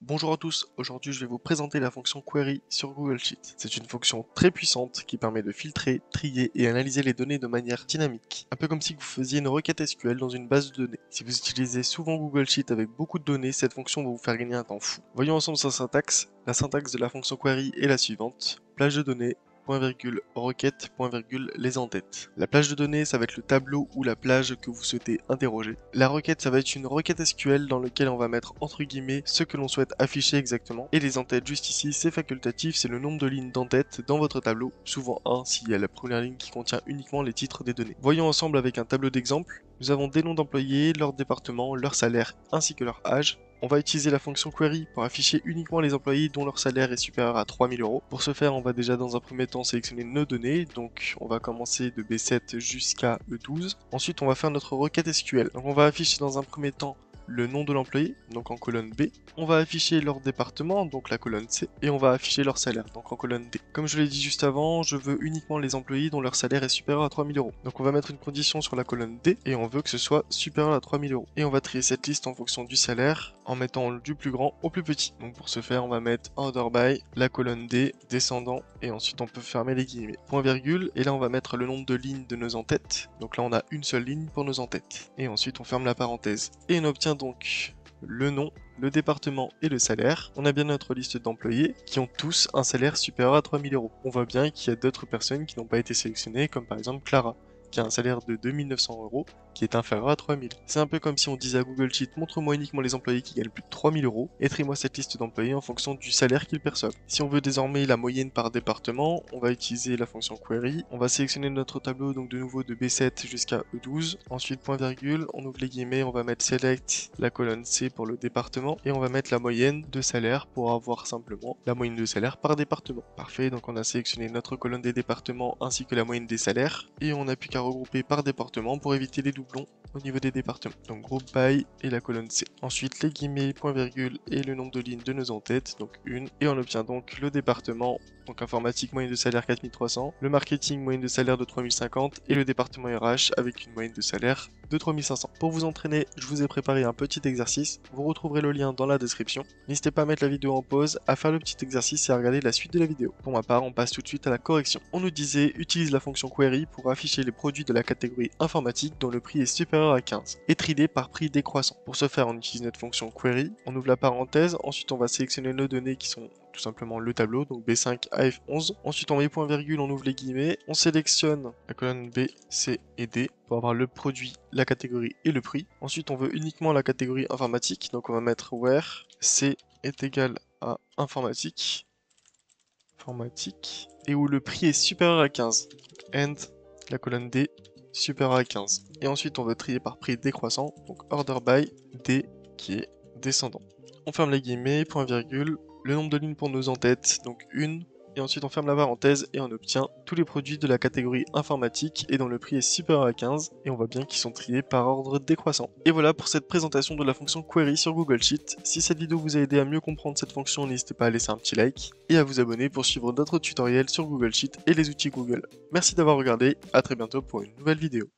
Bonjour à tous, aujourd'hui je vais vous présenter la fonction Query sur Google Sheet. C'est une fonction très puissante qui permet de filtrer, trier et analyser les données de manière dynamique. Un peu comme si vous faisiez une requête SQL dans une base de données. Si vous utilisez souvent Google Sheet avec beaucoup de données, cette fonction va vous faire gagner un temps fou. Voyons ensemble sa syntaxe. La syntaxe de la fonction Query est la suivante. Plage de données, point virgule, requête, point virgule, les en-têtes. La plage de données, ça va être le tableau ou la plage que vous souhaitez interroger. La requête, ça va être une requête SQL dans laquelle on va mettre entre guillemets ce que l'on souhaite afficher exactement. Et les en-têtes, juste ici, c'est facultatif, c'est le nombre de lignes d'en-tête dans votre tableau, souvent 1 s'il y a la première ligne qui contient uniquement les titres des données. Voyons ensemble avec un tableau d'exemple. Nous avons des noms d'employés, leur département, leur salaire, ainsi que leur âge. On va utiliser la fonction query pour afficher uniquement les employés dont leur salaire est supérieur à 3000 €. Pour ce faire, on va déjà dans un premier temps sélectionner nos données. Donc on va commencer de B7 jusqu'à E12. Ensuite, on va faire notre requête SQL. Donc on va afficher dans un premier temps le nom de l'employé, donc en colonne B. On va afficher leur département, donc la colonne C, et on va afficher leur salaire, donc en colonne D. Comme je l'ai dit juste avant, je veux uniquement les employés dont leur salaire est supérieur à 3000 €. Donc on va mettre une condition sur la colonne D, et on veut que ce soit supérieur à 3000 €. Et on va trier cette liste en fonction du salaire, en mettant du plus grand au plus petit. Donc pour ce faire, on va mettre order by, la colonne D, descendant, et ensuite on peut fermer les guillemets. Point virgule, et là on va mettre le nombre de lignes de nos en-têtes. Donc là on a une seule ligne pour nos en-têtes. Et ensuite on ferme la parenthèse. Et on obtient donc le nom, le département et le salaire. On a bien notre liste d'employés qui ont tous un salaire supérieur à 3000 €. On voit bien qu'il y a d'autres personnes qui n'ont pas été sélectionnées, comme par exemple Clara, qui a un salaire de 2900 € qui est inférieur à 3000. C'est un peu comme si on disait à Google Sheet, montre-moi uniquement les employés qui gagnent plus de 3000 € et trie-moi cette liste d'employés en fonction du salaire qu'ils perçoivent. Si on veut désormais la moyenne par département, on va utiliser la fonction query. On va sélectionner notre tableau donc de nouveau de B7 jusqu'à E12. Ensuite point virgule, on ouvre les guillemets, on va mettre select la colonne C pour le département et on va mettre la moyenne de salaire pour avoir simplement la moyenne de salaire par département. Parfait, donc on a sélectionné notre colonne des départements ainsi que la moyenne des salaires et on n'a plus qu'à regrouper par département pour éviter les doublons au niveau des départements. Donc group by et la colonne C. Ensuite les guillemets, point virgule et le nombre de lignes de nos en-têtes, donc une. Et on obtient donc le département, donc informatique moyenne de salaire 4300, le marketing moyenne de salaire de 3050 et le département RH avec une moyenne de salaire de 3500. Pour vous entraîner, je vous ai préparé un petit exercice. Vous retrouverez le lien dans la description. N'hésitez pas à mettre la vidéo en pause, à faire le petit exercice et à regarder la suite de la vidéo. Pour ma part, on passe tout de suite à la correction. On nous disait utilise la fonction query pour afficher les produits de la catégorie informatique dont le prix est supérieur à 15 et trier par prix décroissant. Pour ce faire, on utilise notre fonction query, on ouvre la parenthèse, ensuite on va sélectionner nos données qui sont tout simplement le tableau, donc B5, AF11. Ensuite on met point virgule, on ouvre les guillemets, on sélectionne la colonne B, C et D pour avoir le produit, la catégorie et le prix. Ensuite on veut uniquement la catégorie informatique, donc on va mettre where C est égal à informatique, et où le prix est supérieur à 15. And la colonne D supérieur à 15. Et ensuite on veut trier par prix décroissant, donc order by D qui est descendant. On ferme les guillemets, point virgule, le nombre de lignes pour nos en-têtes, donc une, et ensuite on ferme la parenthèse et on obtient tous les produits de la catégorie informatique et dont le prix est supérieur à 15, et on voit bien qu'ils sont triés par ordre décroissant. Et voilà pour cette présentation de la fonction query sur Google Sheet. Si cette vidéo vous a aidé à mieux comprendre cette fonction, n'hésitez pas à laisser un petit like et à vous abonner pour suivre d'autres tutoriels sur Google Sheet et les outils Google. Merci d'avoir regardé, à très bientôt pour une nouvelle vidéo.